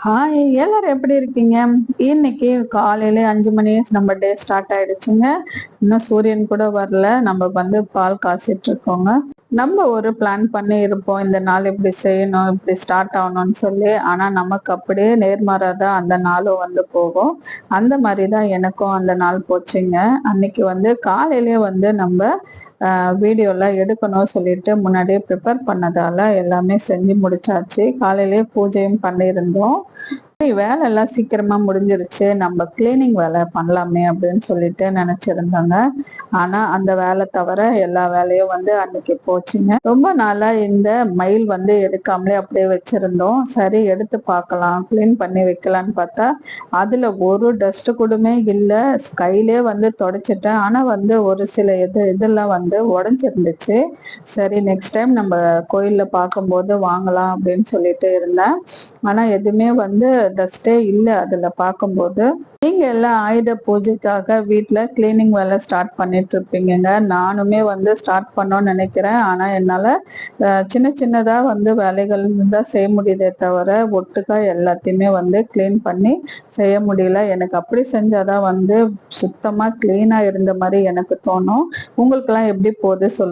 Hi, எல்லாரும் எப்படி இருக்கீங்க? இன்னைக்கு காலையில 5 மணி நம்ம டே ஸ்டார்ட் ஆயிடுச்சுங்க. இன்னும் சூரியன் கூட வரல. நம்ம பால் காய்ச்சிட்டு இருக்கோங்க. நம்ம ஒரு பிளான் பண்ணி இருப்போம். இந்த நாள் இப்படி செய்யணும், இப்படி ஸ்டார்ட் ஆகணும்னு சொல்லி. ஆனா நமக்கு அப்படியே நேர்மாறா தான் அந்த நாளும் போகும். அந்த மாதிரி தான் எனக்கும் அந்த நாள் போச்சுங்க. அன்னைக்கு காலையிலேயே நம்ம வீடியோலாம் எடுக்கணும் சொல்லிட்டு முன்னாடியே ப்ரிப்பேர் பண்ணதால எல்லாமே செஞ்சு முடிச்சாச்சு. காலையிலேயே பூஜையும் பண்ணியிருந்தோம். வேலை எல்லாம் சீக்கிரமா முடிஞ்சிருச்சு. நம்ம கிளீனிங் வேலை பண்ணலாமே அப்படின்னு சொல்லிட்டு நினைச்சிருந்தோங்க. ஆனா அந்த வேலை தவிர எல்லா வேலையும் அன்னைக்கு போச்சுங்க. ரொம்ப நாளா இந்த மயில் எடுக்காமலே அப்படியே வச்சிருந்தோம். சரி, எடுத்து பார்க்கலாம், கிளீன் பண்ணி வைக்கலான்னு பார்த்தா அதுல ஒரு டஸ்ட் கூடமே இல்ல. கையிலே தொடச்சிட்டேன். ஆனா ஒரு சில இதெல்லாம் உடைஞ்சிருந்துச்சு. சரி, நெக்ஸ்ட் டைம் நம்ம கோயில்ல பார்க்கும்போது வாங்கலாம் அப்படின்னு சொல்லிட்டு இருந்தேன். ஆனா எதுவுமே டஸ்டே இல்ல அதுல பார்க்கும்போது. நீங்க எல்லாம் ஆயுத பூஜைக்காக வீட்ல கிளீனிங் வேலை ஸ்டார்ட் பண்ணிட்டு இருப்பீங்கங்க. நானுமே ஸ்டார்ட் பண்ணோம்னு நினைக்கிறேன். ஆனா என்னால சின்ன சின்னதா வேலைகள் தான் செய்ய முடியுதே தவிர ஒட்டுக்கா எல்லாத்தையுமே கிளீன் பண்ணி செய்ய முடியல. எனக்கு அப்படி செஞ்சாதான் சுத்தமா கிளீனா இருந்த மாதிரி எனக்கு தோணும். உங்களுக்கு எல்லாம் எப்படி போகுது சொல்லுங்க.